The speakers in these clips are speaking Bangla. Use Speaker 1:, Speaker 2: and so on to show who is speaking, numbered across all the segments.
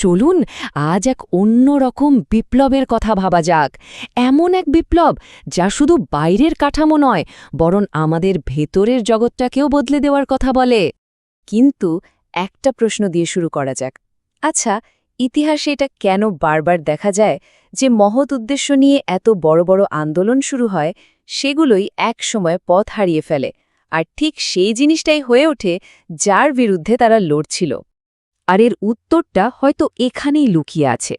Speaker 1: চলুন আজ এক অন্যরকম বিপ্লবের কথা ভাবা যাক। এমন এক বিপ্লব যা শুধু বাইরের কাঠামো নয়, বরং আমাদের ভেতরের জগৎটাকেও বদলে দেওয়ার কথা বলে। কিন্তু একটা প্রশ্ন দিয়ে শুরু করা যাক। আচ্ছা, ইতিহাসে এটা কেন বারবার দেখা যায় যে মহৎ উদ্দেশ্য নিয়ে এত বড় বড় আন্দোলন শুরু হয়, সেগুলোই এক সময় পথ হারিয়ে ফেলে, আর ঠিক সেই জিনিসটাই হয়ে ওঠে যার বিরুদ্ধে তারা লড়ছিল? আর এর উত্তরটা হয়তো এখানেই লুকিয়ে আছে।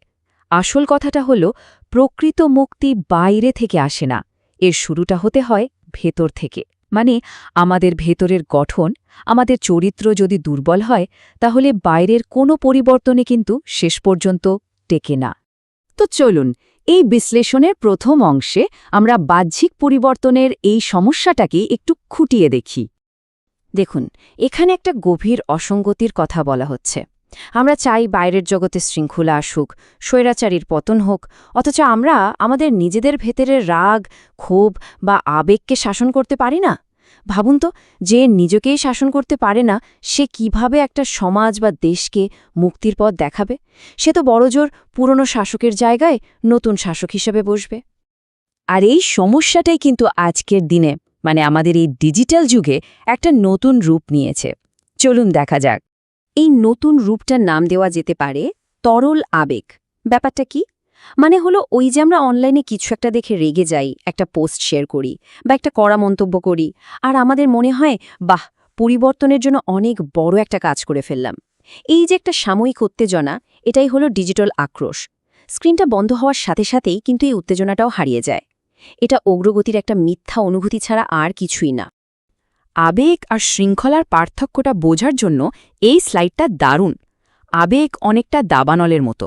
Speaker 1: আসল কথাটা হলো, প্রকৃত মুক্তি বাইরে থেকে আসে না, এর শুরুটা হতে হয় ভেতর থেকে। মানে আমাদের ভেতরের গঠন, আমাদের চরিত্র যদি দুর্বল হয়, তাহলে বাইরের কোনো পরিবর্তনে কিন্তু শেষ পর্যন্ত টেকে না। তো চলুন, এই বিশ্লেষণের প্রথম অংশে আমরা বাহ্যিক পরিবর্তনের এই সমস্যাটাকে একটু খুঁটিয়ে দেখি। দেখুন, এখানে একটা গভীর অসঙ্গতির কথা বলা হচ্ছে। আমরা চাই বাইরের জগতে শৃঙ্খলা আসুক, স্বৈরাচারীর পতন হোক, অথচ আমরা আমাদের নিজেদের ভেতরের রাগ, ক্ষোভ বা আবেগকে শাসন করতে পারি না। ভাবুন তো, যে নিজেকেই শাসন করতে পারে না, সে কিভাবে একটা সমাজ বা দেশকে মুক্তির পথ দেখাবে? সে তো বড়জোর পুরনো শাসকের জায়গায় নতুন শাসক হিসেবে বসবে। আর এই সমস্যাটাই কিন্তু আজকের দিনে, মানে আমাদের এই ডিজিটাল যুগে, একটা নতুন রূপ নিয়েছে। চলুন দেখা যাক। এই নতুন রূপটার নাম দেওয়া যেতে পারে তরল আবেগ। ব্যাপারটা কি? মানে হলো, ওই যে আমরা অনলাইনে কিছু একটা দেখে রেগে যাই, একটা পোস্ট শেয়ার করি বা একটা কড়া মন্তব্য করি, আর আমাদের মনে হয়, বাহ, পরিবর্তনের জন্য অনেক বড় একটা কাজ করে ফেললাম। এই যে একটা সাময়িক উত্তেজনা, এটাই হলো ডিজিটাল আক্রোশ। স্ক্রিনটা বন্ধ হওয়ার সাথে সাথেই কিন্তু এই উত্তেজনাটাও হারিয়ে যায়। এটা অগ্রগতির একটা মিথ্যা অনুভূতি ছাড়া আর কিছুই না। আবেগ আর শৃঙ্খলার পার্থক্যটা বোঝার জন্য এই স্লাইডটা দারুণ। আবেগ অনেকটা দাবানলের মতো।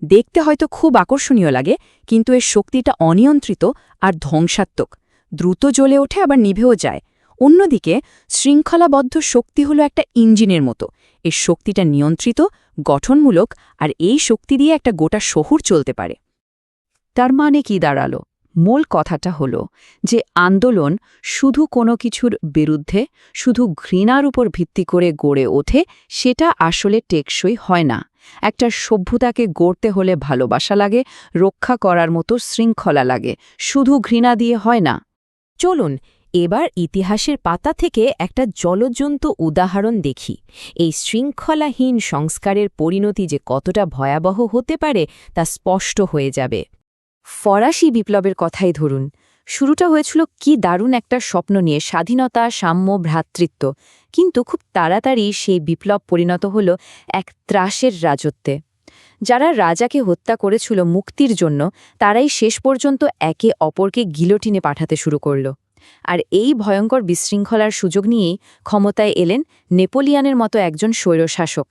Speaker 1: দেখতে হয়তো খুব আকর্ষণীয় লাগে, কিন্তু এর শক্তিটা অনিয়ন্ত্রিত আর ধ্বংসাত্মক। দ্রুত জ্বলে ওঠে, আবার নিভেও যায়। অন্যদিকে শৃঙ্খলাবদ্ধ শক্তি হলো একটা ইঞ্জিনের মতো। এর শক্তিটা নিয়ন্ত্রিত, গঠনমূলক, আর এই শক্তি দিয়ে একটা গোটা শহর চলতে পারে। তার মানে কি দাঁড়ালো? মূল কথাটা হলো যে আন্দোলন শুধু কোনো কিছুর বিরুদ্ধে, শুধু ঘৃণার উপর ভিত্তি করে গড়ে ওঠে, সেটা আসলে টেকসই হয় না। একটা সভ্যতাকে গড়তে হলে ভালোবাসা লাগে, রক্ষা করার মতো শৃঙ্খলা লাগে, শুধু ঘৃণা দিয়ে হয় না। চলুন এবার ইতিহাসের পাতা থেকে একটা জ্বলজ্বন্ত উদাহরণ দেখি। এই শৃঙ্খলাহীন সংস্কারের পরিণতি যে কতটা ভয়াবহ হতে পারে তা স্পষ্ট হয়ে যাবে। ফরাসি বিপ্লবের কথাই ধরুন। শুরুটা হয়েছিল কি দারুণ একটা স্বপ্ন নিয়ে, স্বাধীনতা, সাম্য, ভ্রাতৃত্ব। কিন্তু খুব তাড়াতাড়ি সেই বিপ্লব পরিণত হল এক ত্রাসের রাজত্বে। যারা রাজাকে হত্যা করেছিল মুক্তির জন্য, তারাই শেষ পর্যন্ত একে অপরকে গিলোটিনে পাঠাতে শুরু করল। আর এই ভয়ঙ্কর বিশৃঙ্খলার সুযোগ নিয়েই ক্ষমতায় এলেন নেপোলিয়নের মতো একজন স্বৈরশাসক।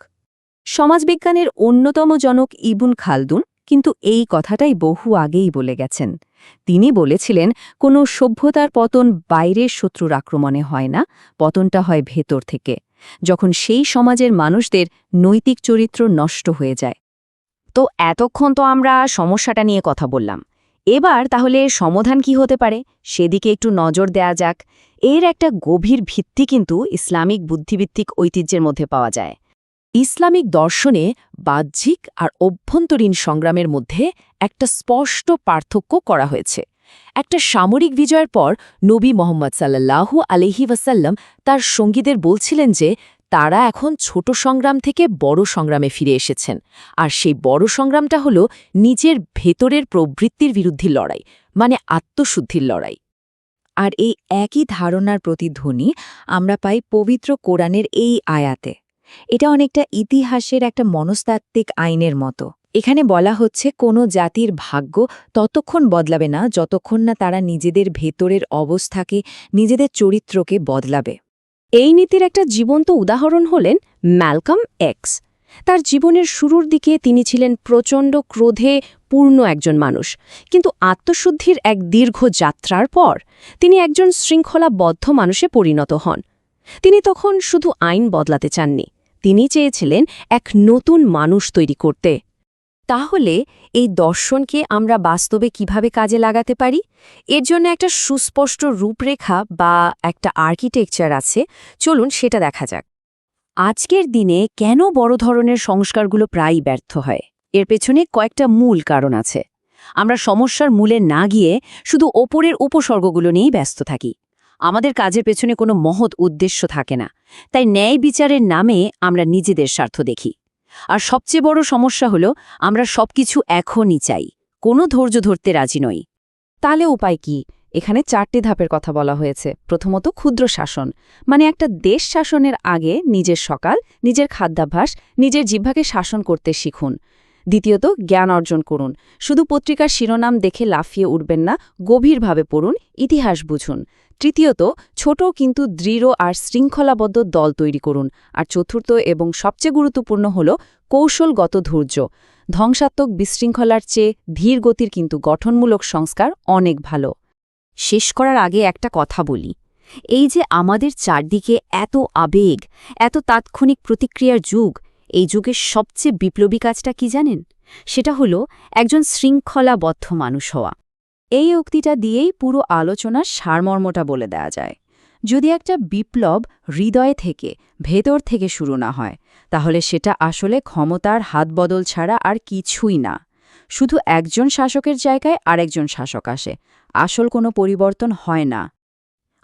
Speaker 1: সমাজবিজ্ঞানের অন্যতম জনক ইবন খালদুন কিন্তু এই কথাটাই বহু আগেই বলে গেছেন। তিনি বলেছিলেন, কোনো সভ্যতার পতন বাইরের শত্রুর আক্রমণে হয় না, পতনটা হয় ভেতর থেকে, যখন সেই সমাজের মানুষদের নৈতিক চরিত্র নষ্ট হয়ে যায়। তো এতক্ষণ তো আমরা সমস্যাটা নিয়ে কথা বললাম। এবার তাহলে সমাধান কি হতে পারে, সেদিকে একটু নজর দেয়া যাক। এর একটা গভীর ভিত্তি কিন্তু ইসলামিক বুদ্ধিভিত্তিক ঐতিহ্যের মধ্যে পাওয়া যায়। ইসলামিক দর্শনে বাহ্যিক আর অভ্যন্তরীণ সংগ্রামের মধ্যে একটা স্পষ্ট পার্থক্য করা হয়েছে। একটা সামরিক বিজয়ের পর নবী মোহাম্মদ সাল্লাল্লাহু আলাইহি ওয়াসাল্লাম তার সঙ্গীদের বলছিলেন যে তারা এখন ছোট সংগ্রাম থেকে বড় সংগ্রামে ফিরে এসেছেন, আর সেই বড় সংগ্রামটা হলো নিজের ভেতরের প্রবৃত্তির বিরুদ্ধে লড়াই, মানে আত্মশুদ্ধির লড়াই। আর এই একই ধারণার প্রতিধ্বনি আমরা পাই পবিত্র কোরআনের এই আয়াতে। এটা অনেকটা ইতিহাসের একটা মনস্তাত্ত্বিক আইনের মতো। এখানে বলা হচ্ছে, কোনো জাতির ভাগ্য ততক্ষণ বদলাবে না যতক্ষণ না তারা নিজেদের ভেতরের অবস্থাকে, নিজেদের চরিত্রকে বদলাবে। এই নীতির একটা জীবন্ত উদাহরণ হলেন ম্যালকম এক্স। তার জীবনের শুরুর দিকে তিনি ছিলেন প্রচণ্ড ক্রোধে পূর্ণ একজন মানুষ, কিন্তু আত্মশুদ্ধির এক দীর্ঘ যাত্রার পর তিনি একজন শৃঙ্খলাবদ্ধ মানুষে পরিণত হন। তিনি তখন শুধু আইন বদলাতে চাননি, তিনি চেয়েছিলেন এক নতুন মানুষ তৈরি করতে। তাহলে এই দর্শনকে আমরা বাস্তবে কিভাবে কাজে লাগাতে পারি? এর জন্য একটা সুস্পষ্ট রূপরেখা বা একটা আর্কিটেকচার আছে। চলুন সেটা দেখা যাক।
Speaker 2: আজকের দিনে কেন বড় ধরনের সংস্কারগুলো প্রায়ই ব্যর্থ হয়? এর পেছনে কয়েকটা মূল কারণ আছে। আমরা সমস্যার মূলে না গিয়ে শুধু ওপরের উপসর্গগুলো নিয়েই ব্যস্ত থাকি। আমাদের কাজের পেছনে কোনো মহৎ উদ্দেশ্য থাকে না, তাই ন্যায় বিচারের নামে আমরা নিজেদের স্বার্থ দেখি। আর সবচেয়ে বড় সমস্যা হলো আমরা সবকিছু এখনই চাই, কোনো ধৈর্য ধরতে রাজি নই।
Speaker 1: তাহলে উপায় কি? এখানে 4টি ধাপের কথা বলা হয়েছে। প্রথমত ক্ষুদ্র শাসন, মানে একটা দেশ শাসনের আগে নিজের সকাল, নিজের খাদ্যাভ্যাস, নিজের জিহ্বাকে শাসন করতে শিখুন। দ্বিতীয়ত জ্ঞান অর্জন করুন। শুধু পত্রিকার শিরোনাম দেখে লাফিয়ে উঠবেন না, গভীরভাবে পড়ুন, ইতিহাস বুঝুন। তৃতীয়ত ছোট কিন্তু দৃঢ় আর শৃঙ্খলাবদ্ধ দল তৈরি করুন। আর চতুর্থ এবং সবচেয়ে গুরুত্বপূর্ণ হল কৌশলগত ধৈর্য। ধ্বংসাত্মক বিশৃঙ্খলার চেয়ে ধীর গতির কিন্তু গঠনমূলক সংস্কার অনেক ভালো।
Speaker 2: শেষ করার আগে একটা কথা বলি, এই যে আমাদের চারদিকে এত আবেগ, এত তাৎক্ষণিক প্রতিক্রিয়ার যুগ, এই যুগের সবচেয়ে বিপ্লবী কাজটা কি জানেন? সেটা হলো একজন শৃঙ্খলাবদ্ধ মানুষ হওয়া।
Speaker 1: এই উক্তিটা দিয়েই পুরো আলোচনার সারমর্মটা বলে দেয়া যায়। যদি একটা বিপ্লব হৃদয় থেকে, ভেতর থেকে শুরু না হয়, তাহলে সেটা আসলে ক্ষমতার হাতবদল ছাড়া আর কিছুই না। শুধু একজন শাসকের জায়গায় আরেকজন শাসক আসে, আসল কোনো পরিবর্তন হয় না।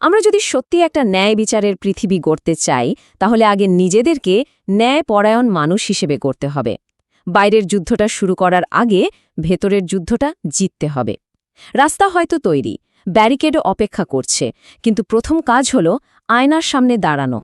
Speaker 1: আমরা যদি সত্যি একটা ন্যায় বিচারের পৃথিবী গড়তে চাই, তাহলে আগে নিজেদেরকে ন্যায়পরায়ণ মানুষ হিসেবে গড়তে হবে। বাইরের যুদ্ধটা শুরু করার আগে ভেতরের যুদ্ধটা জিততে হবে। রাস্তা হয়তো তৈরি, ব্যারিকেডও অপেক্ষা করছে, কিন্তু প্রথম কাজ হলো আয়নার সামনে দাঁড়ানো,